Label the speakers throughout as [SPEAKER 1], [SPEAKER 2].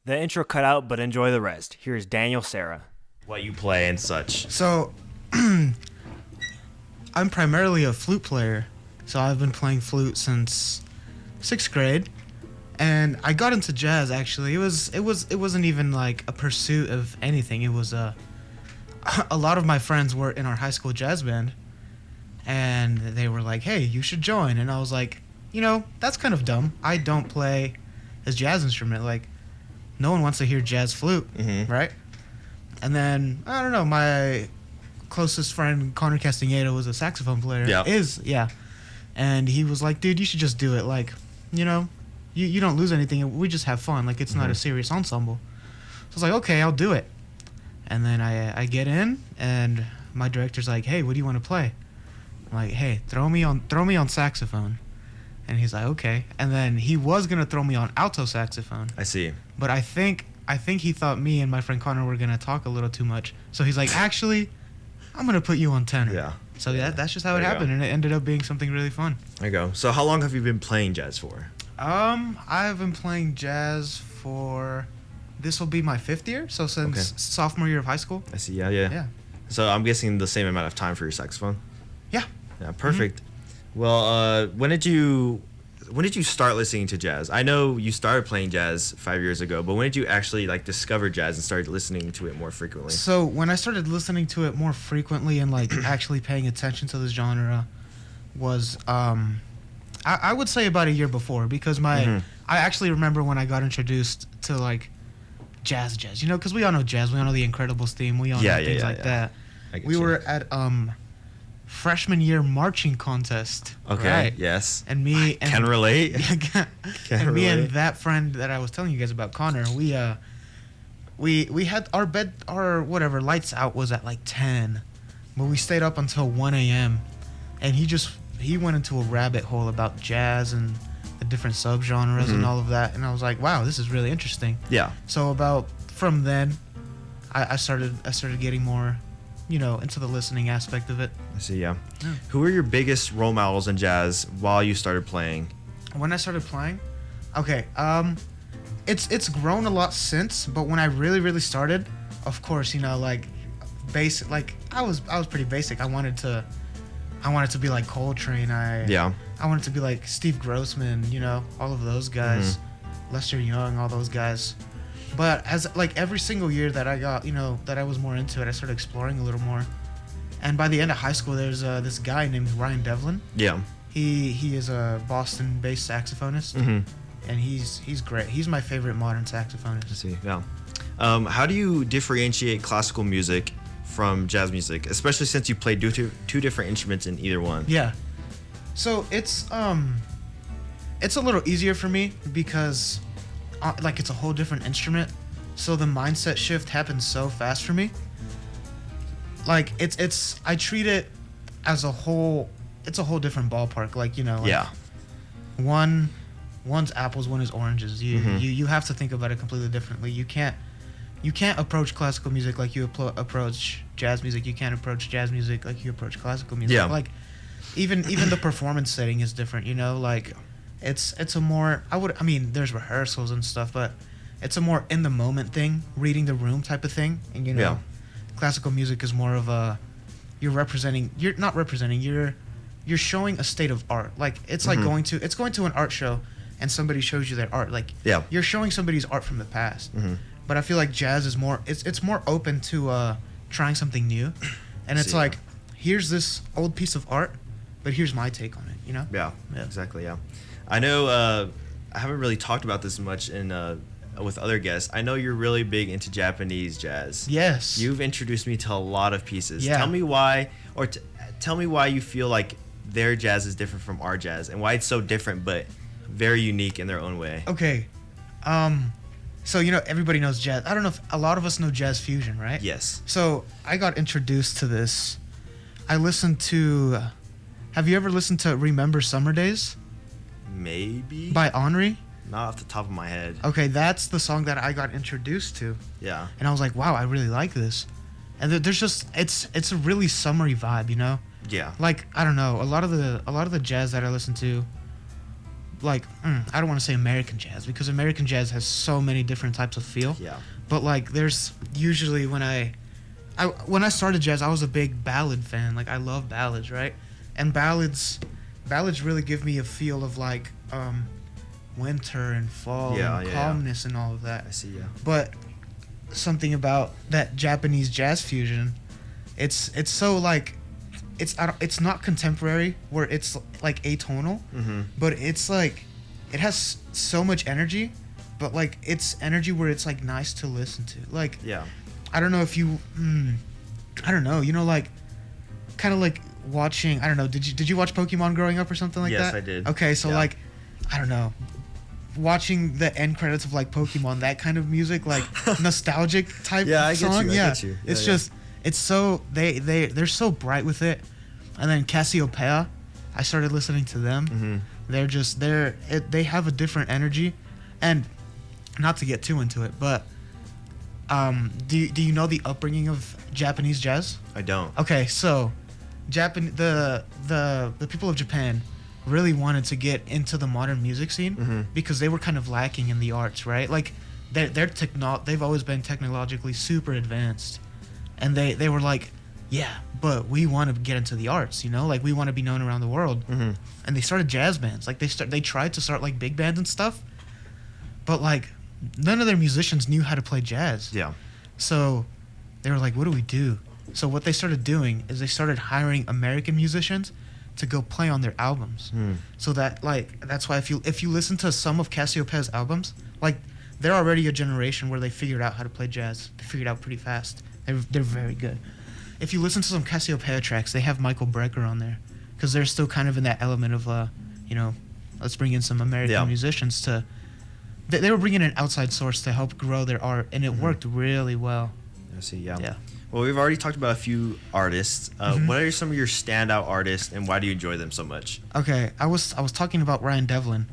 [SPEAKER 1] The intro cut out, but enjoy the rest. Here's Daniel Cera.
[SPEAKER 2] What you play and such.
[SPEAKER 3] So, I'm primarily a flute player. So I've been playing flute since 6th grade, and I got into jazz. Actually, it wasn't even like a pursuit of anything. It was a lot of my friends were in our high school jazz band, and they were like, "Hey, you should join." And I was like, that's kind of dumb. I don't play a jazz instrument. Like, no one wants to hear jazz flute, right? And then, I don't know, my closest friend, Connor Castaneda, was a saxophone player.
[SPEAKER 2] Yeah.
[SPEAKER 3] And he was like, dude, you should just do it. Like, you don't lose anything. We just have fun. Like, it's not a serious ensemble. So I was like, okay, I'll do it. And then I get in, and my director's like, hey, what do you want to play? I'm like, hey, throw me on saxophone. And he's like, okay. And then he was going to throw me on alto saxophone.
[SPEAKER 2] I see.
[SPEAKER 3] But I think he thought me and my friend Connor were going to talk a little too much. So he's like, actually, I'm going to put you on tenor.
[SPEAKER 2] Yeah.
[SPEAKER 3] So that's just how it happened, and it ended up being something really fun.
[SPEAKER 2] There you go. So how long have you been playing jazz for?
[SPEAKER 3] I've been playing jazz for, this will be my 5th year, so since sophomore year of high school.
[SPEAKER 2] I see, yeah. So I'm guessing the same amount of time for your saxophone?
[SPEAKER 3] Yeah.
[SPEAKER 2] Yeah, perfect. Well, when did you start listening to jazz? I know you started playing jazz 5 years ago, but when did you actually discover jazz and started listening to it more frequently?
[SPEAKER 3] So when I started listening to it more frequently and actually paying attention to the genre was I would say about a year before, because I actually remember when I got introduced to jazz, because we all know jazz, we all know the Incredibles theme, we all know things like that. We were at freshman year marching contest.
[SPEAKER 2] Okay.
[SPEAKER 3] Right?
[SPEAKER 2] Yes.
[SPEAKER 3] And me and
[SPEAKER 2] can relate.
[SPEAKER 3] And that friend that I was telling you guys about, Connor, we had our lights out was at 10, but we stayed up until 1 a.m. and he went into a rabbit hole about jazz and the different subgenres and all of that, and I was like, wow, this is really interesting.
[SPEAKER 2] Yeah.
[SPEAKER 3] So from then, I started getting more, into the listening aspect of it.
[SPEAKER 2] I see, yeah. Who were your biggest role models in jazz while you started playing?
[SPEAKER 3] When I started playing? Okay, it's grown a lot since, but when I really, really started, of course, basic, I was pretty basic. I wanted to be like Coltrane. I wanted to be like Steve Grossman, all of those guys, Lester Young, all those guys. But as every single year that I got, that I was more into it, I started exploring a little more. And by the end of high school, there's this guy named Ryan Devlin.
[SPEAKER 2] Yeah.
[SPEAKER 3] He is a Boston-based saxophonist, and he's great. He's my favorite modern saxophonist.
[SPEAKER 2] I see. Yeah. How do you differentiate classical music from jazz music, especially since you play two different instruments in either one?
[SPEAKER 3] Yeah. So it's a little easier for me because it's a whole different instrument, so the mindset shift happens so fast for me. I treat it as a whole. It's a whole different ballpark. One's apples, one is oranges. You have to think about it completely differently. You can't approach classical music like you approach jazz music. You can't approach jazz music like you approach classical music.
[SPEAKER 2] Yeah.
[SPEAKER 3] Even the performance setting is different. It's a more, there's rehearsals and stuff, but it's a more in the moment thing, reading the room type of thing. And classical music is more of a, you're showing a state of art. It's like going to an art show and somebody shows you their art. You're showing somebody's art from the past. But I feel like jazz is more, it's more open to trying something new. And it's here's this old piece of art, but here's my take on it,
[SPEAKER 2] Yeah, exactly, yeah. I know I haven't really talked about this much with other guests. I know you're really big into Japanese jazz.
[SPEAKER 3] Yes.
[SPEAKER 2] You've introduced me to a lot of pieces.
[SPEAKER 3] Yeah.
[SPEAKER 2] Tell me why you feel like their jazz is different from our jazz, and why it's so different but very unique in their own way.
[SPEAKER 3] Okay. So, everybody knows jazz. I don't know if a lot of us know jazz fusion, right?
[SPEAKER 2] Yes.
[SPEAKER 3] So I got introduced to this. I listened to, have you ever listened to Remember Summer Days?
[SPEAKER 2] Maybe.
[SPEAKER 3] By Henri?
[SPEAKER 2] Not off the top of my head.
[SPEAKER 3] Okay, that's the song that I got introduced to.
[SPEAKER 2] Yeah.
[SPEAKER 3] And I was like, wow, I really like this. And there's just, it's a really summery vibe,
[SPEAKER 2] Yeah.
[SPEAKER 3] I don't know, a lot of the jazz that I listen to, like I don't want to say American jazz because American jazz has so many different types of feel.
[SPEAKER 2] Yeah.
[SPEAKER 3] But like there's usually when I started jazz, I was a big ballad fan. Like I love ballads, right? And ballads really give me a feel of like winter and fall and calmness and all of that.
[SPEAKER 2] I see. Yeah.
[SPEAKER 3] But something about that Japanese jazz fusion, it's so like it's not contemporary where it's like atonal, but it's like it has so much energy, but like it's energy where it's like nice to listen to. Like I don't know if you I don't know, you know, like kind of like watching, I don't know, did you watch Pokemon growing up or something like that?
[SPEAKER 2] Yes, I did.
[SPEAKER 3] Okay, so like I don't know, watching the end credits of like Pokemon, that kind of music, like nostalgic type
[SPEAKER 2] I
[SPEAKER 3] song.
[SPEAKER 2] Get you. I get you.
[SPEAKER 3] It's just it's so they're so bright with it. And then Cassiopeia, I started listening to them. They're just they have a different energy, and not to get too into it, but do you know the upbringing of Japanese jazz?
[SPEAKER 2] I don't.
[SPEAKER 3] Okay, so the people of Japan really wanted to get into the modern music scene because they were kind of lacking in the arts, right? Like they've always been technologically super advanced, and they were like, yeah, but we want to get into the arts, you know, like we want to be known around the world. And they started jazz bands. Like they tried to start like big bands and stuff, but like none of their musicians knew how to play jazz.
[SPEAKER 2] Yeah.
[SPEAKER 3] So they were like, what do we do? So what they started doing is they started hiring American musicians to go play on their albums. So that like that's why if you listen to some of Cassiopeia's albums, like they're already a generation where they figured out how to play jazz. They figured it out pretty fast. They're very good. If you listen to some Cassiopeia tracks, they have Michael Brecker on there because they're still kind of in that element of you know, let's bring in some American musicians to. They were bringing an outside source to help grow their art, and it worked really well.
[SPEAKER 2] I see. Yeah. Well, we've already talked about a few artists. What are some of your standout artists, and why do you enjoy them so much?
[SPEAKER 3] Okay, I was talking about Ryan Devlin,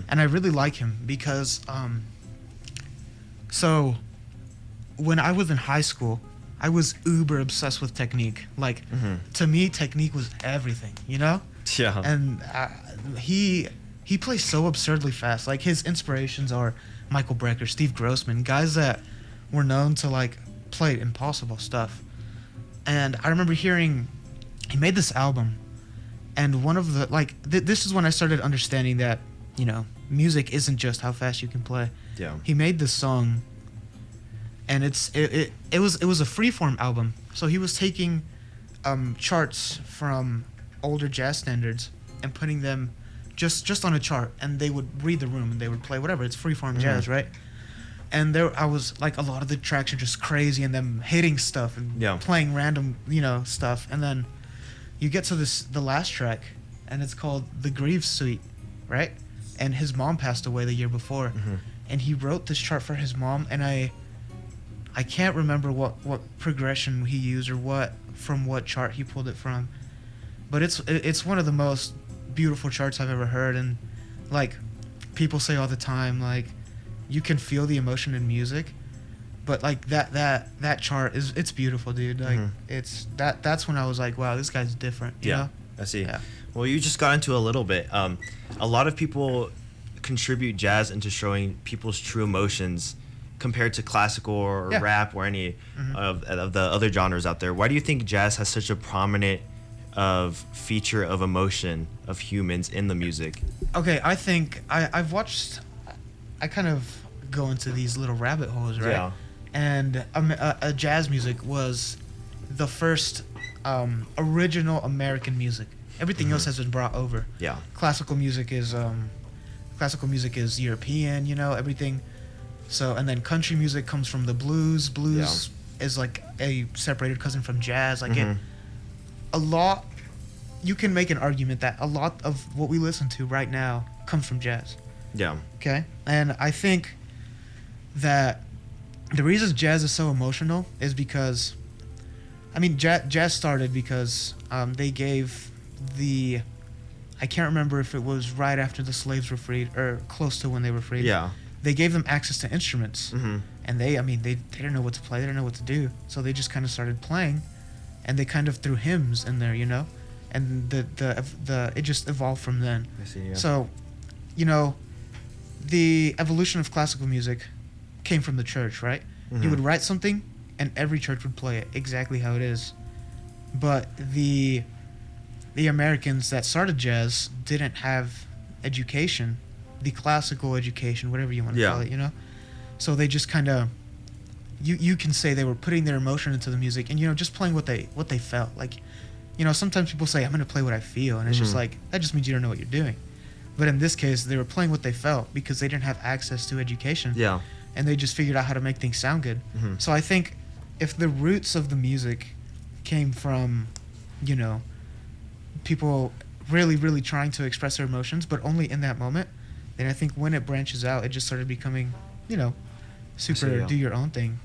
[SPEAKER 3] and I really like him because so when I was in high school, I was uber obsessed with technique. Like to me, technique was everything, you know?
[SPEAKER 2] Yeah.
[SPEAKER 3] And he plays so absurdly fast. Like his inspirations are Michael Brecker, Steve Grossman, guys that were known to like play impossible stuff. And I remember hearing he made this album, and one of the like this is when I started understanding that, you know, music isn't just how fast you can play.
[SPEAKER 2] Yeah.
[SPEAKER 3] He made this song, and it was a freeform album. So he was taking charts from older jazz standards and putting them just on a chart, and they would read the room and they would play whatever. It's freeform jazz, right? And I was like, a lot of the tracks are just crazy and them hitting stuff and playing random, you know, stuff. And then you get to the last track, and it's called The Grieve Suite, right? And his mom passed away the year before, and he wrote this chart for his mom. And I can't remember what progression he used or what chart he pulled it from, but it's one of the most beautiful charts I've ever heard. And like people say all the time, like you can feel the emotion in music, but like that chart it's beautiful, dude. Like it's that's when I was like, wow, this guy's different. You know?
[SPEAKER 2] I see.
[SPEAKER 3] Yeah.
[SPEAKER 2] Well, you just got into a little bit. A lot of people contribute jazz into showing people's true emotions compared to classical or rap or any of the other genres out there. Why do you think jazz has such a prominent feature of emotion of humans in the music?
[SPEAKER 3] Okay, I think I've watched. I kind of go into these little rabbit holes, right?
[SPEAKER 2] Yeah.
[SPEAKER 3] And jazz music was the first original American music. Everything else has been brought over.
[SPEAKER 2] Yeah.
[SPEAKER 3] Classical music is European, you know, everything. So, and then country music comes from the blues. Blues is like a separated cousin from jazz. Like you can make an argument that a lot of what we listen to right now comes from jazz.
[SPEAKER 2] Yeah.
[SPEAKER 3] Okay? And I think that the reason jazz is so emotional is because, I mean, jazz started because they gave I can't remember if it was right after the slaves were freed or close to when they were freed.
[SPEAKER 2] Yeah.
[SPEAKER 3] They gave them access to instruments. And they didn't know what to play. They didn't know what to do. So they just kind of started playing, and they kind of threw hymns in there, you know? And it just evolved from then.
[SPEAKER 2] I see, yeah.
[SPEAKER 3] So you know, the evolution of classical music came from the church, right? You would write something, and every church would play it exactly how it is. But the Americans that started jazz didn't have education, the classical education, whatever you want to call it, you know? So they just kind of, you can say they were putting their emotion into the music and, you know, just playing what they felt. Like, you know, sometimes people say, I'm going to play what I feel. And it's just like, that just means you don't know what you're doing. But in this case, they were playing what they felt because they didn't have access to education.
[SPEAKER 2] Yeah.
[SPEAKER 3] And they just figured out how to make things sound good. So I think if the roots of the music came from, you know, people really, really trying to express their emotions, but only in that moment, then I think when it branches out, it just started becoming, you know, super do your own thing.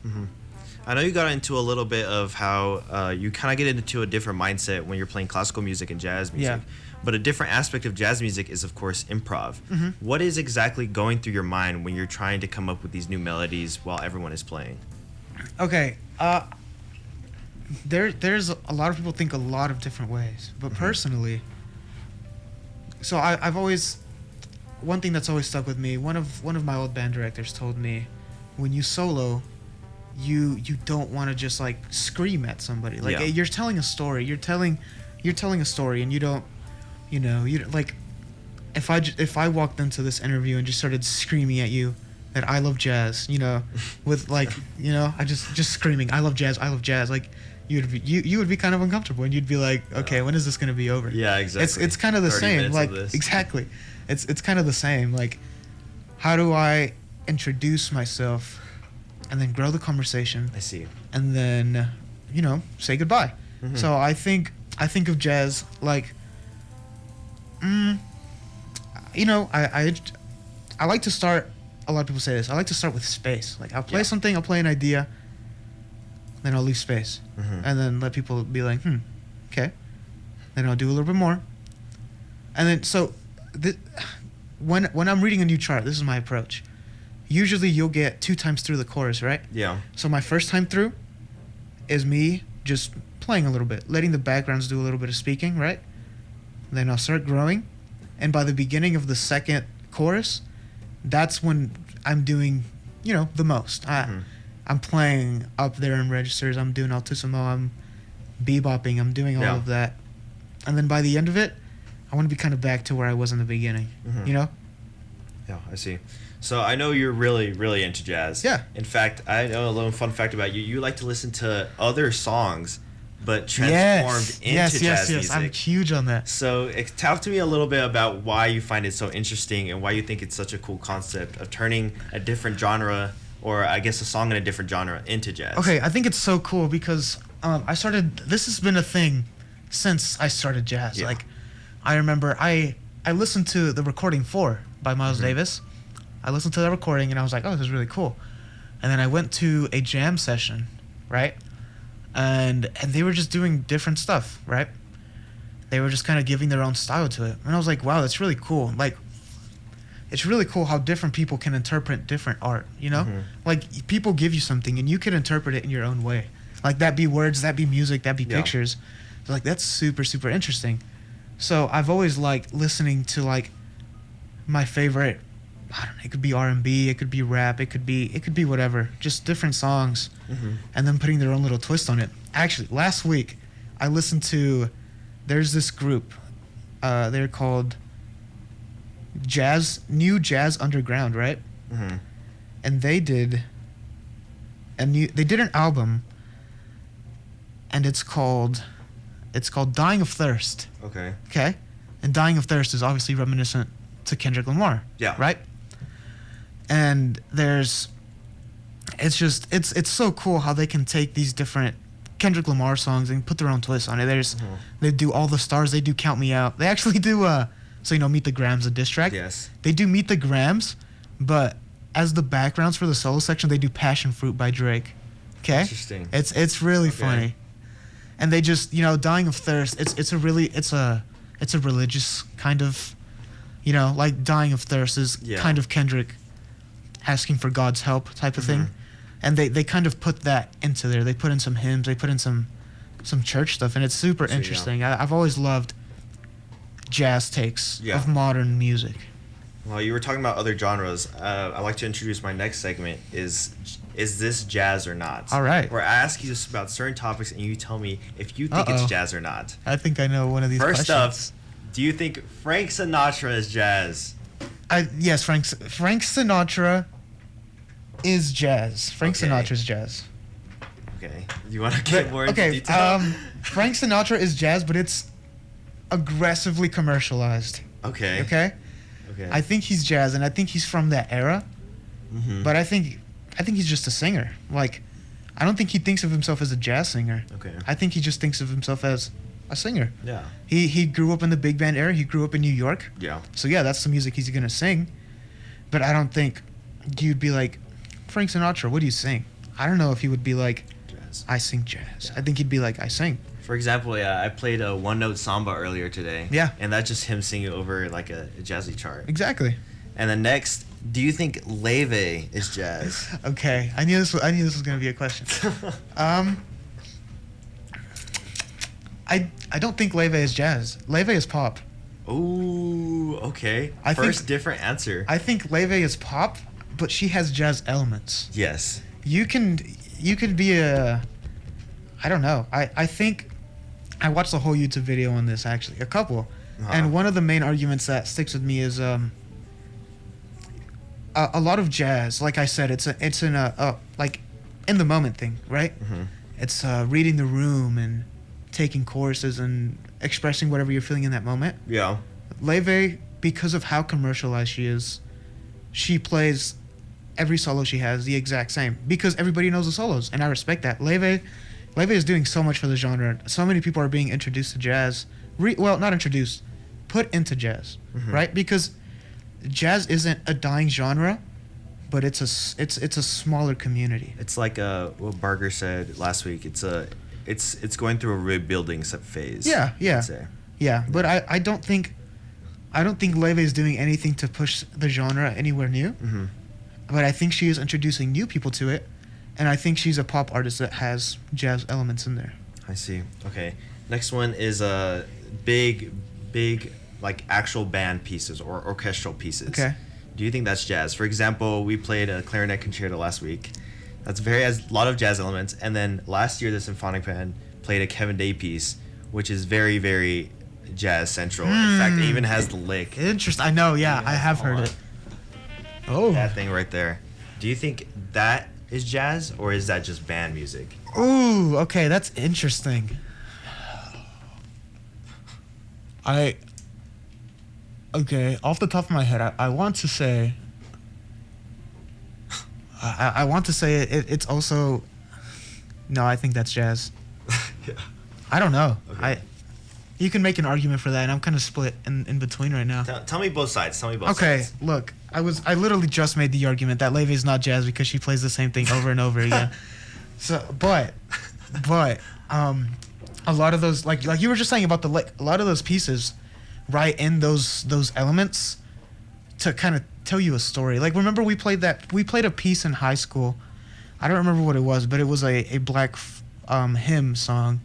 [SPEAKER 2] I know you got into a little bit of how you kind of get into a different mindset when you're playing classical music and jazz music. But a different aspect of jazz music is, of course, improv. What is exactly going through your mind when you're trying to come up with these new melodies while everyone is playing?
[SPEAKER 3] Okay. There's a lot of people think a lot of different ways. But personally, so I've always, one thing that's always stuck with me, one of my old band directors told me, when you solo, you don't want to just like scream at somebody. Like you're telling a story. You're telling a story, and you don't, you know, you like. If I walked into this interview and just started screaming at you that I love jazz, you know, with like, you know, I just screaming I love jazz, like you would be kind of uncomfortable, and you'd be like, okay, when is this gonna be over?
[SPEAKER 2] Yeah, exactly.
[SPEAKER 3] It's kind of the same. Like exactly, it's kind of the same. Like, how do I introduce myself and then grow the conversation?
[SPEAKER 2] I see.
[SPEAKER 3] And then, you know, say goodbye. So I think of jazz like, you know, I like to start. A lot of people say this. I like to start with space. Like, I'll play something, I'll play an idea, then I'll leave space, and then let people be like, okay. Then I'll do a little bit more, and then so, when I'm reading a new chart, this is my approach. Usually, you'll get 2 times through the chorus, right?
[SPEAKER 2] Yeah.
[SPEAKER 3] So my first time through is me just playing a little bit, letting the backgrounds do a little bit of speaking, right? Then I'll start growing, and by the beginning of the second chorus, that's when I'm doing, you know, the most. I'm playing up there in registers. I'm doing altissimo. I'm bebopping. I'm doing all of that. And then by the end of it, I want to be kind of back to where I was in the beginning, you know?
[SPEAKER 2] Yeah, I see. So I know you're really, really into jazz.
[SPEAKER 3] Yeah.
[SPEAKER 2] In fact, I know a little fun fact about you. You like to listen to other songs, but transformed into jazz music.
[SPEAKER 3] I'm huge on that.
[SPEAKER 2] So talk to me a little bit about why you find it so interesting and why you think it's such a cool concept of turning a different genre, or I guess a song in a different genre, into jazz.
[SPEAKER 3] Okay, I think it's so cool because this has been a thing since I started jazz.
[SPEAKER 2] Yeah.
[SPEAKER 3] Like, I remember I listened to the recording 4 by Miles Davis. I listened to that recording and I was like, oh, this is really cool. And then I went to a jam session, right? And they were just doing different stuff, right? They were just kind of giving their own style to it. And I was like, wow, that's really cool. Like, it's really cool how different people can interpret different art, you know? Like, people give you something and you can interpret it in your own way. Like, that be words, that be music, that be pictures. So, like, that's super, super interesting. So I've always liked listening to, like, my favorite, I don't know, it could be R&B, it could be rap, it could be whatever, just different songs, and then putting their own little twist on it. Actually, last week, I listened to, there's this group, they're called New Jazz Underground, right? And they did an album, and it's called Dying of Thirst. Okay? And Dying of Thirst is obviously reminiscent to Kendrick Lamar.
[SPEAKER 2] Yeah.
[SPEAKER 3] Right? And it's so cool how they can take these different Kendrick Lamar songs and put their own twist on it. They do All the Stars, they do Count Me Out. They actually do so, you know, Meet the Grams, a diss track.
[SPEAKER 2] Yes.
[SPEAKER 3] They do Meet the Grams, but as the backgrounds for the solo section, they do Passion Fruit by Drake. Okay?
[SPEAKER 2] Interesting.
[SPEAKER 3] It's really funny. And they just, you know, Dying of Thirst, it's a religious kind of, you know, like Dying of Thirst is kind of Kendrick asking for God's help type of thing. And they kind of put that into there. They put in some hymns, they put in some church stuff, and it's super interesting. I've always loved jazz takes of modern music.
[SPEAKER 2] While you were talking about other genres, I'd like to introduce my next segment. Is this jazz or not?
[SPEAKER 3] All right.
[SPEAKER 2] Where I ask you just about certain topics and you tell me if you think it's jazz or not.
[SPEAKER 3] I think I know one of these
[SPEAKER 2] First
[SPEAKER 3] questions.
[SPEAKER 2] up, do you think Frank Sinatra is jazz?
[SPEAKER 3] Yes, Frank Sinatra is jazz. Frank
[SPEAKER 2] Okay.
[SPEAKER 3] Sinatra's jazz.
[SPEAKER 2] Okay. You want to get more into detail?
[SPEAKER 3] Frank Sinatra is jazz, but it's aggressively commercialized.
[SPEAKER 2] Okay.
[SPEAKER 3] Okay?
[SPEAKER 2] Okay.
[SPEAKER 3] I think he's jazz, and I think he's from that era.
[SPEAKER 2] Mhm.
[SPEAKER 3] But I think he's just a singer. Like, I don't think he thinks of himself as a jazz singer.
[SPEAKER 2] Okay.
[SPEAKER 3] I think he just thinks of himself as a singer.
[SPEAKER 2] Yeah.
[SPEAKER 3] He grew up in the big band era. He grew up in New York.
[SPEAKER 2] Yeah.
[SPEAKER 3] So yeah, that's the music he's gonna sing. But I don't think you'd be like, Frank Sinatra, what do you sing? I don't know if he would be like,
[SPEAKER 2] Jazz.
[SPEAKER 3] I sing jazz. I think he'd be like, I sing.
[SPEAKER 2] For example, I played a one-note samba earlier today.
[SPEAKER 3] Yeah.
[SPEAKER 2] And that's just him singing over like a jazzy chart.
[SPEAKER 3] Exactly.
[SPEAKER 2] And then next, do you think Leve is jazz?
[SPEAKER 3] Okay, I knew this was gonna be a question. I don't think Leve is jazz. Leve is pop.
[SPEAKER 2] Ooh, okay.
[SPEAKER 3] I
[SPEAKER 2] First
[SPEAKER 3] think-
[SPEAKER 2] different answer.
[SPEAKER 3] I think Leve is pop, but she has jazz elements.
[SPEAKER 2] Yes.
[SPEAKER 3] You could be a, I don't know. I think I watched the whole YouTube video on this, actually, a couple, and one of the main arguments that sticks with me is a lot of jazz. Like I said, it's in a like in the moment thing, right?
[SPEAKER 2] Mhm.
[SPEAKER 3] It's reading the room and taking courses and expressing whatever you're feeling in that moment.
[SPEAKER 2] Yeah.
[SPEAKER 3] Leve, because of how commercialized she is, she plays every solo she has the exact same because everybody knows the solos, and I respect that. Leve is doing so much for the genre. So many people are being introduced to jazz. Well, not introduced, put into jazz, right? Because jazz isn't a dying genre, but it's a smaller community.
[SPEAKER 2] It's like what Barger said last week. It's going through a rebuilding phase.
[SPEAKER 3] Yeah, yeah.
[SPEAKER 2] I'd say.
[SPEAKER 3] Yeah, but I don't think Leve is doing anything to push the genre anywhere new.
[SPEAKER 2] Mhm.
[SPEAKER 3] But I think she is introducing new people to it, and I think she's a pop artist that has jazz elements in there.
[SPEAKER 2] I see. Okay. Next one is big like actual band pieces or orchestral pieces.
[SPEAKER 3] Okay.
[SPEAKER 2] Do you think that's jazz? For example, we played a clarinet concerto last week. That's has a lot of jazz elements. And then last year, the symphonic band played a Kevin Day piece, which is very, very jazz central. In fact, it even has the lick.
[SPEAKER 3] Interesting. I know. Yeah, I have heard it. Oh.
[SPEAKER 2] That thing right there. Do you think that is jazz or is that just band music?
[SPEAKER 3] Ooh. Okay, that's interesting. Okay, off the top of my head, I want to say. I want to say it's also. No, I think that's jazz.
[SPEAKER 2] Yeah.
[SPEAKER 3] I don't know.
[SPEAKER 2] Okay.
[SPEAKER 3] You can make an argument for that, and I'm kind of split in between right now.
[SPEAKER 2] Tell me both sides. Tell me both
[SPEAKER 3] Okay,
[SPEAKER 2] sides.
[SPEAKER 3] look, I literally just made the argument that Leve is not jazz because she plays the same thing over and over again. So, but, a lot of those, like you were just saying about the lick, a lot of those pieces, write in those elements to kind of tell you a story. Like, remember we played a piece in high school. I don't remember what it was, but it was a black hymn song.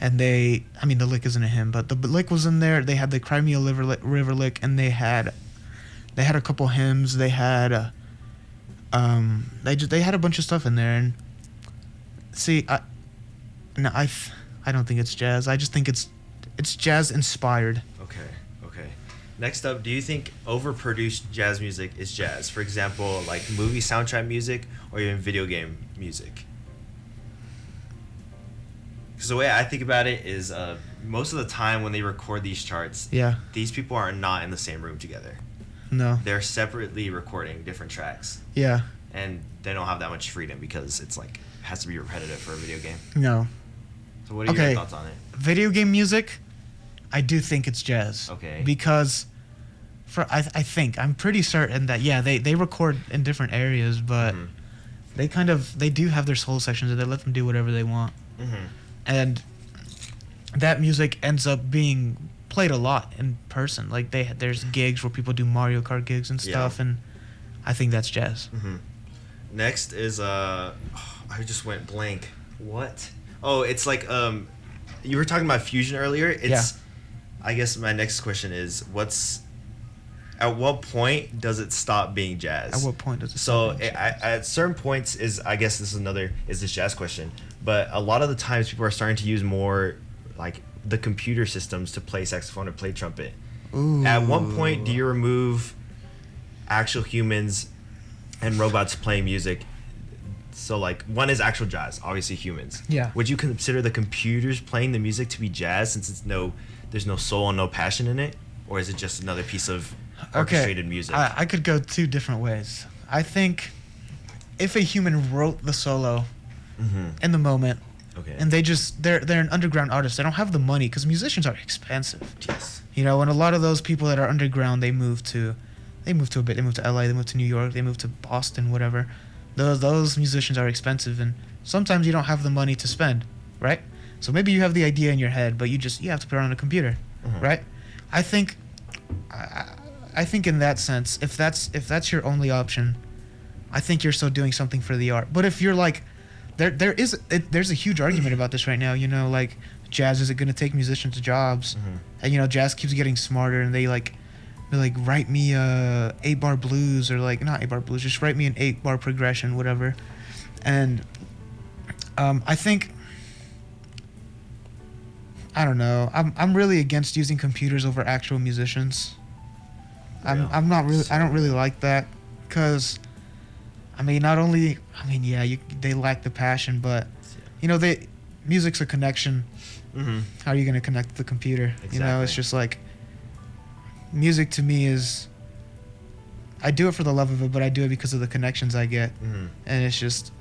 [SPEAKER 3] And the lick isn't a hymn, but the lick was in there. They had the Crimea River lick, and they had a couple hymns. They had they had a bunch of stuff in there. And see, I don't think it's jazz. I just think it's jazz inspired.
[SPEAKER 2] Okay. Next up, do you think overproduced jazz music is jazz? For example, like movie soundtrack music or even video game music? Because the way I think about it is most of the time when they record these charts,
[SPEAKER 3] Yeah.
[SPEAKER 2] these people are not in the same room together.
[SPEAKER 3] No.
[SPEAKER 2] They're separately recording different tracks.
[SPEAKER 3] Yeah.
[SPEAKER 2] And they don't have that much freedom because it's like, it has to be repetitive for a video game.
[SPEAKER 3] No.
[SPEAKER 2] So what are your thoughts on it?
[SPEAKER 3] Video game music, I do think it's jazz.
[SPEAKER 2] Okay.
[SPEAKER 3] Because I'm pretty certain that they record in different areas, but they do have their solo sections and they let them do whatever they want.
[SPEAKER 2] Mm-hmm.
[SPEAKER 3] And that music ends up being played a lot in person. Like there's gigs where people do Mario Kart gigs and stuff, and I think that's jazz.
[SPEAKER 2] Mm-hmm. Next is I just went blank. What? Oh, it's like you were talking about fusion earlier. I guess my next question is what's At what point does it stop being jazz?
[SPEAKER 3] At what point does it
[SPEAKER 2] So
[SPEAKER 3] stop being jazz?
[SPEAKER 2] at certain points is, I guess this is another, is this jazz question, but a lot of the times people are starting to use more like the computer systems to play saxophone or play trumpet.
[SPEAKER 3] Ooh.
[SPEAKER 2] At one point, do you remove actual humans and robots playing music? So like one is actual jazz, obviously humans.
[SPEAKER 3] Yeah.
[SPEAKER 2] Would you consider the computers playing the music to be jazz since there's no soul and no passion in it, or is it just another piece of orchestrated music?
[SPEAKER 3] I could go two different ways. I think if a human wrote the solo in the moment,
[SPEAKER 2] Okay.
[SPEAKER 3] and they're an underground artist, they don't have the money because musicians are expensive.
[SPEAKER 2] Yes.
[SPEAKER 3] You know, and a lot of those people that are underground, they move to LA, they move to New York, they move to Boston, whatever. Those musicians are expensive, and sometimes you don't have the money to spend, right? So maybe you have the idea in your head, but you have to put it on a computer, right? I think in that sense, if that's your only option, I think you're still doing something for the art. But if you're like, there's a huge argument about this right now. You know, like jazz, is it going to take musicians' jobs? And you know, jazz keeps getting smarter, and they write me a 8-bar blues, or like not 8-bar blues, just write me an 8-bar progression, whatever. And I think, I don't know, I'm really against using computers over actual musicians.
[SPEAKER 2] Yeah.
[SPEAKER 3] I'm not really, I don't really like that, because I mean, they lack the passion, but you know, music's a connection. How are you going to connect to the computer?
[SPEAKER 2] Exactly.
[SPEAKER 3] You know, it's just like, music to me is, I do it for the love of it, but I do it because of the connections I get. And it's just,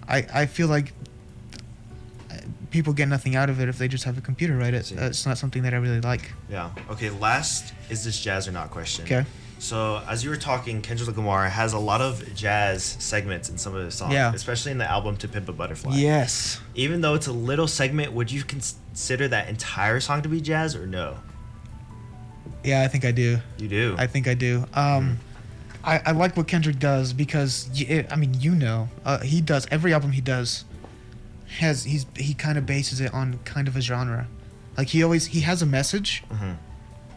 [SPEAKER 3] I feel like people get nothing out of it if they just have a computer write it. It's not something that I really like.
[SPEAKER 2] Yeah. Okay, last is this jazz or not question.
[SPEAKER 3] Okay.
[SPEAKER 2] So as you were talking, Kendrick Lamar has a lot of jazz segments in some of his songs,
[SPEAKER 3] Yeah.
[SPEAKER 2] especially in the album To Pimp a Butterfly.
[SPEAKER 3] Yes.
[SPEAKER 2] Even though it's a little segment, would you consider that entire song to be jazz or no?
[SPEAKER 3] Yeah, I think I do.
[SPEAKER 2] You do.
[SPEAKER 3] I think I do. I like what Kendrick does because, he does, every album he does he kind of bases it on kind of a genre. Like he has a message,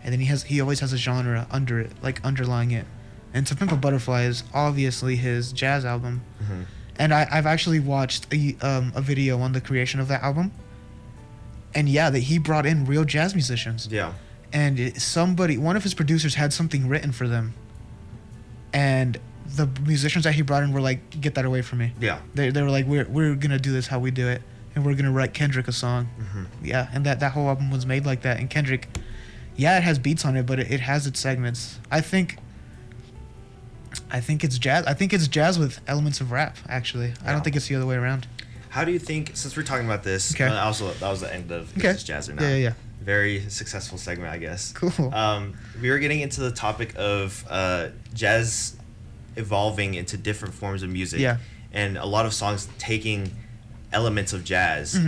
[SPEAKER 3] and then he always has a genre under it, like underlying it. And To Pimp a Butterfly is obviously his jazz album. And I've actually watched a video on the creation of that album. And yeah, that he brought in real jazz musicians.
[SPEAKER 2] Yeah.
[SPEAKER 3] And one of his producers had something written for them. And the musicians that he brought in were like, get that away from me.
[SPEAKER 2] Yeah.
[SPEAKER 3] They were like, we're going to do this how we do it. And we're going to write Kendrick a song. Yeah, and that whole album was made like that. And Kendrick, yeah, it has beats on it, but it has its segments. I think it's jazz. I think it's jazz with elements of rap, actually. I don't think it's the other way around.
[SPEAKER 2] How do you think, since we're talking about this,
[SPEAKER 3] Okay.
[SPEAKER 2] Also that was the end of Is This Jazz or Not?
[SPEAKER 3] Yeah.
[SPEAKER 2] Very successful segment, I guess.
[SPEAKER 3] Cool.
[SPEAKER 2] We were getting into the topic of jazz evolving into different forms of music.
[SPEAKER 3] Yeah.
[SPEAKER 2] And a lot of songs taking elements of jazz.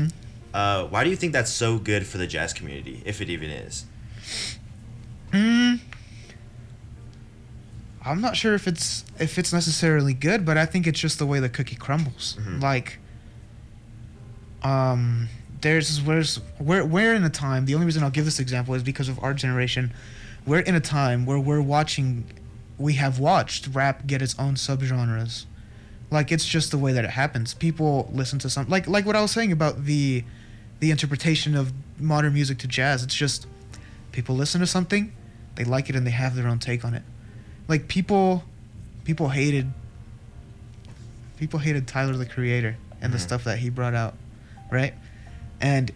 [SPEAKER 2] Why do you think that's so good for the jazz community, if it even is?
[SPEAKER 3] I'm not sure if it's necessarily good, but I think it's just the way the cookie crumbles. Like, we're in a time. The only reason I'll give this example is because of our generation. We're in a time where we have watched rap get its own subgenres. Like, it's just the way that it happens. People listen to something like what I was saying about the interpretation of modern music to jazz. It's just people listen to something, they like it, and they have their own take on it. Like people hated Tyler the Creator and the stuff that he brought out, right? And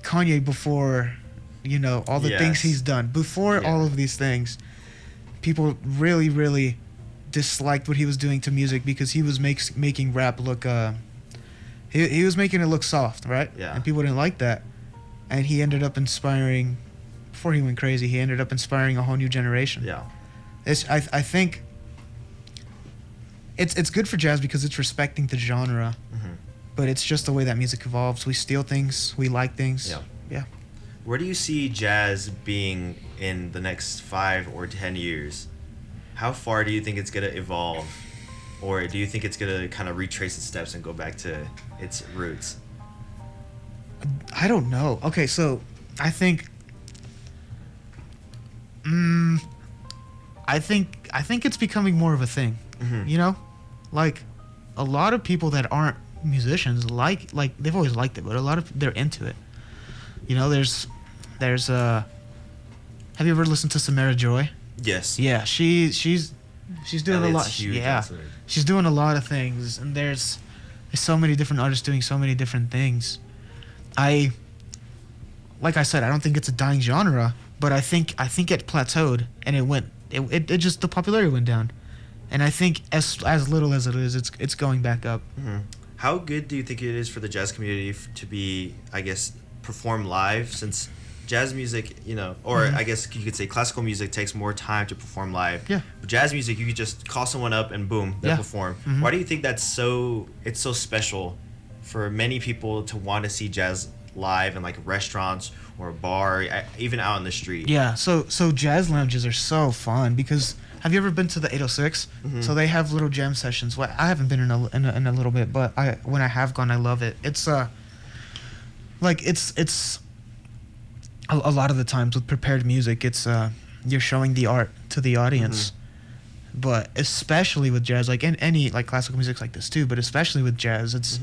[SPEAKER 3] Kanye, before, all the things he's done, before all of these things, people really, really disliked what he was doing to music because he was making rap look he was making it look soft, right?
[SPEAKER 2] Yeah.
[SPEAKER 3] And people didn't like that. And he ended up inspiring, before he went crazy, he ended up inspiring a whole new generation.
[SPEAKER 2] Yeah.
[SPEAKER 3] I think it's good for jazz because it's respecting the genre, but it's just the way that music evolves. We steal things, we like things. Yeah.
[SPEAKER 2] Where do you see jazz being in the next 5 or 10 years? How far do you think it's going to evolve? Or do you think it's going to kind of retrace its steps and go back to its roots?
[SPEAKER 3] I don't know. Okay, so I think I think it's becoming more of a thing. You know, like a lot of people that aren't musicians like they've always liked it, but a lot of they're into it. You know, there's have you ever listened to Samara Joy?
[SPEAKER 2] Yes.
[SPEAKER 3] Yeah, she's doing a lot.
[SPEAKER 2] Huge,
[SPEAKER 3] yeah, she's doing a lot of things, and there's so many different artists doing so many different things. Like I said, I don't think it's a dying genre, but I think it plateaued and it just the popularity went down, and I think as little as it is, it's going back up.
[SPEAKER 2] How good do you think it is for the jazz community to be, I guess, perform live, since jazz music, you know, or I guess you could say classical music takes more time to perform live.
[SPEAKER 3] Yeah.
[SPEAKER 2] But jazz music, you could just call someone up and boom, they'll perform. Why do you think it's so special for many people to want to see jazz live in like restaurants or a bar, even out in the street?
[SPEAKER 3] Yeah, so jazz lounges are so fun because have you ever been to the 806? So they have little jam sessions. Well, I haven't been in a little bit, but when I have gone, I love it. It's it's a lot of the times with prepared music, it's you're showing the art to the audience. But especially with jazz, like in any like classical music's like this too, but especially with jazz, it's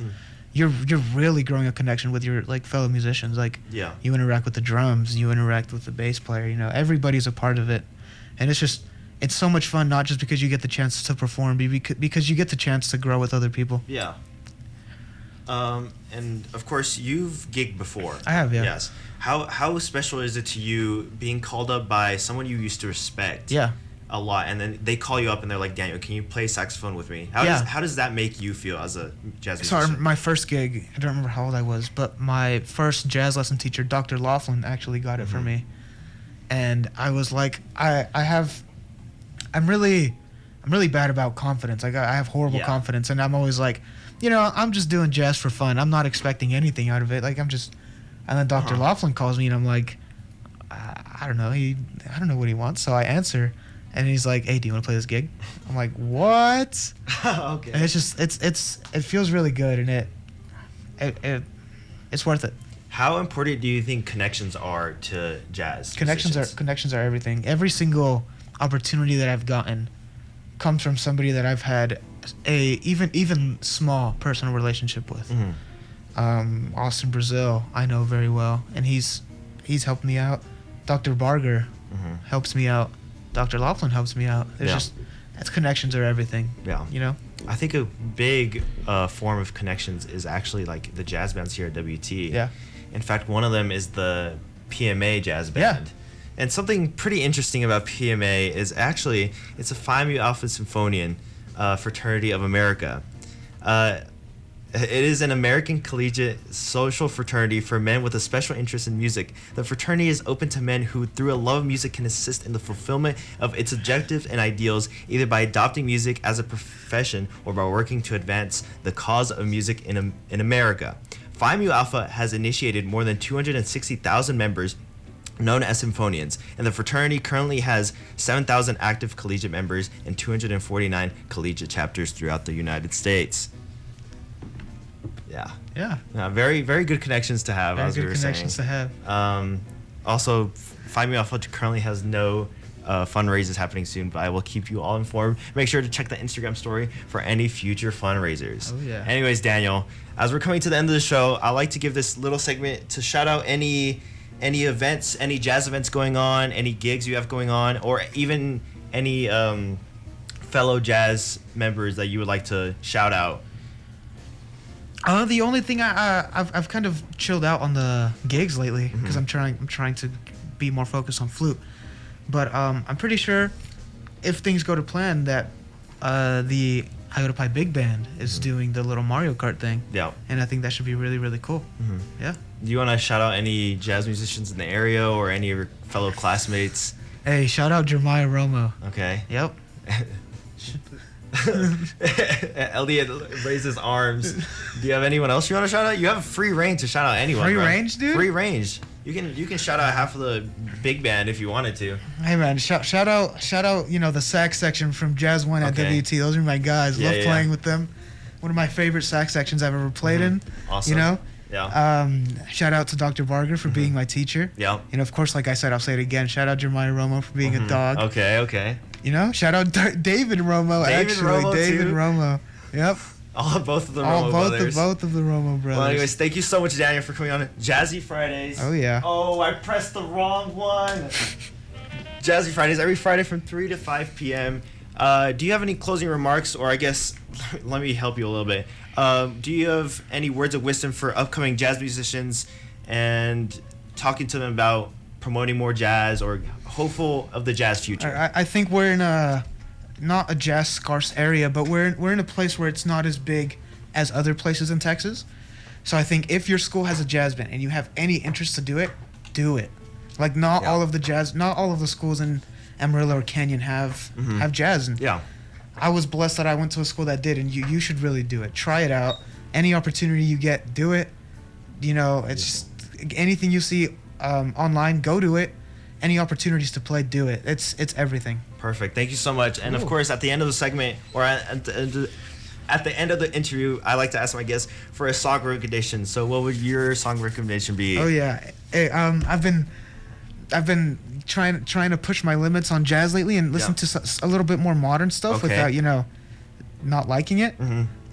[SPEAKER 3] you're really growing a connection with your like fellow musicians. Like you interact with the drums, you interact with the bass player, you know, everybody's a part of it. And it's so much fun, not just because you get the chance to perform, but because you get the chance to grow with other people.
[SPEAKER 2] Yeah. And of course, you've gigged before.
[SPEAKER 3] I have, yeah.
[SPEAKER 2] Yes. How special is it to you being called up by someone you used to respect?
[SPEAKER 3] Yeah.
[SPEAKER 2] A lot, and then they call you up and they're like, Daniel, can you play saxophone with me? How does that make you feel as a jazz musician?
[SPEAKER 3] So my first gig, I don't remember how old I was, but my first jazz lesson teacher, Dr. Laughlin, actually got it for me, and I was like, I'm really bad about confidence. I have horrible confidence, and I'm always like, you know, I'm just doing jazz for fun. I'm not expecting anything out of it. Like and then Dr. Laughlin calls me, and I'm like, I don't know. I don't know what he wants. So I answer. And he's like, "Hey, do you want to play this gig?" I'm like, "What?"
[SPEAKER 2] Okay.
[SPEAKER 3] And it's just it feels really good, and it's worth it.
[SPEAKER 2] How important do you think connections are to jazz?
[SPEAKER 3] Connections are everything. Every single opportunity that I've gotten comes from somebody that I've had a even small personal relationship with. Austin Brazil, I know very well, and he's helped me out. Dr. Barger helps me out. Dr. Laughlin helps me out. That's connections are everything. Yeah. You know?
[SPEAKER 2] I think a big form of connections is actually like the jazz bands here at WT.
[SPEAKER 3] Yeah.
[SPEAKER 2] In fact, one of them is the PMA jazz band. Yeah. And something pretty interesting about PMA is actually it's a Phi Mu Alpha Symphonian fraternity of America. It is an American collegiate social fraternity for men with a special interest in music. The fraternity is open to men who, through a love of music, can assist in the fulfillment of its objectives and ideals, either by adopting music as a profession or by working to advance the cause of music in America. Phi Mu Alpha has initiated more than 260,000 members known as symphonians, and the fraternity currently has 7,000 active collegiate members and 249 collegiate chapters throughout the United States. Yeah. Very, very good connections to have.
[SPEAKER 3] Very
[SPEAKER 2] as
[SPEAKER 3] good
[SPEAKER 2] we were
[SPEAKER 3] connections
[SPEAKER 2] saying.
[SPEAKER 3] to have.
[SPEAKER 2] Also, Phi Mu Alpha currently has no fundraisers happening soon, but I will keep you all informed. Make sure to check the Instagram story for any future fundraisers.
[SPEAKER 3] Oh yeah.
[SPEAKER 2] Anyways, Daniel, as we're coming to the end of the show, I like to give this little segment to shout out any events, any jazz events going on, any gigs you have going on, or even any fellow jazz members that you would like to shout out.
[SPEAKER 3] The only thing I've kind of chilled out on the gigs lately because I'm trying to be more focused on flute, but I'm pretty sure if things go to plan that the Iota Pi Big Band is doing the little Mario Kart thing.
[SPEAKER 2] Yeah.
[SPEAKER 3] And I think that should be really, really cool. Yeah.
[SPEAKER 2] Do you want to shout out any jazz musicians in the area or any of your fellow classmates?
[SPEAKER 3] Hey, shout out Jeremiah Romo.
[SPEAKER 2] Okay.
[SPEAKER 3] Yep.
[SPEAKER 2] Elliot raised his arms. Do you have anyone else you want to shout out? You have free reign to shout out anyone.
[SPEAKER 3] Free
[SPEAKER 2] bro.
[SPEAKER 3] range, dude?
[SPEAKER 2] Free range. You can shout out half of the big band if you wanted to.
[SPEAKER 3] Hey man, shout out, you know, the sax section from Jazz One at WT. Those are my guys. Love playing with them. One of my favorite sax sections I've ever played in.
[SPEAKER 2] Awesome.
[SPEAKER 3] You know?
[SPEAKER 2] Yeah.
[SPEAKER 3] Shout out to Dr. Barger for being my teacher.
[SPEAKER 2] Yeah.
[SPEAKER 3] And of course, like I said, I'll say it again. Shout out Jeremiah Romo for being a dog.
[SPEAKER 2] Okay.
[SPEAKER 3] You know, shout out David Romo.
[SPEAKER 2] David Romo,
[SPEAKER 3] David
[SPEAKER 2] too?
[SPEAKER 3] Romo. Yep.
[SPEAKER 2] Both of the Romo brothers.
[SPEAKER 3] Both of the Romo brothers.
[SPEAKER 2] Well, anyways, thank you so much, Daniel, for coming on Jazzy Fridays.
[SPEAKER 3] Oh, yeah.
[SPEAKER 2] Oh, I pressed the wrong one. Jazzy Fridays, every Friday from 3 to 5 p.m. Do you have any closing remarks, or I guess, let me help you a little bit. Do you have any words of wisdom for upcoming jazz musicians and talking to them about promoting more jazz or hopeful of the jazz future?
[SPEAKER 3] I think we're in not a jazz scarce area, but we're in a place where it's not as big as other places in Texas. So I think if your school has a jazz band and you have any interest to do it, do it. Like not all of the schools in Amarillo or Canyon have jazz. And I was blessed that I went to a school that did, and you should really do it. Try it out. Any opportunity you get, do it. You know, it's just anything you see online, go to it. Any opportunities to play, do it. It's everything.
[SPEAKER 2] Perfect. Thank you so much. And of course, at the end of the segment, or at the end of the interview, I like to ask my guests for a song recommendation. So, what would your song recommendation be?
[SPEAKER 3] Oh yeah, hey, I've been trying to push my limits on jazz lately and listen to a little bit more modern stuff without not liking it.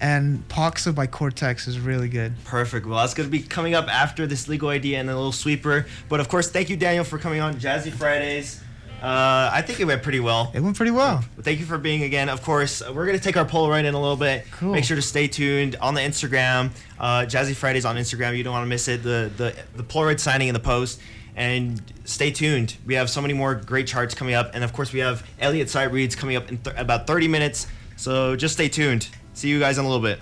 [SPEAKER 3] And Poxa by Cortex is really good.
[SPEAKER 2] Perfect. Well, that's going to be coming up after this legal idea and a little sweeper. But of course, thank you, Daniel, for coming on Jazzy Fridays. I think it went pretty well.
[SPEAKER 3] It went pretty well.
[SPEAKER 2] Thank you for being again. Of course, we're going to take our Polaroid in a little bit.
[SPEAKER 3] Cool.
[SPEAKER 2] Make sure to stay tuned on the Instagram. Jazzy Fridays on Instagram. You don't want to miss it. The Polaroid signing in the post. And stay tuned. We have so many more great charts coming up. And of course, we have Elliot Sight Reads coming up in about 30 minutes. So just stay tuned. See you guys in a little bit.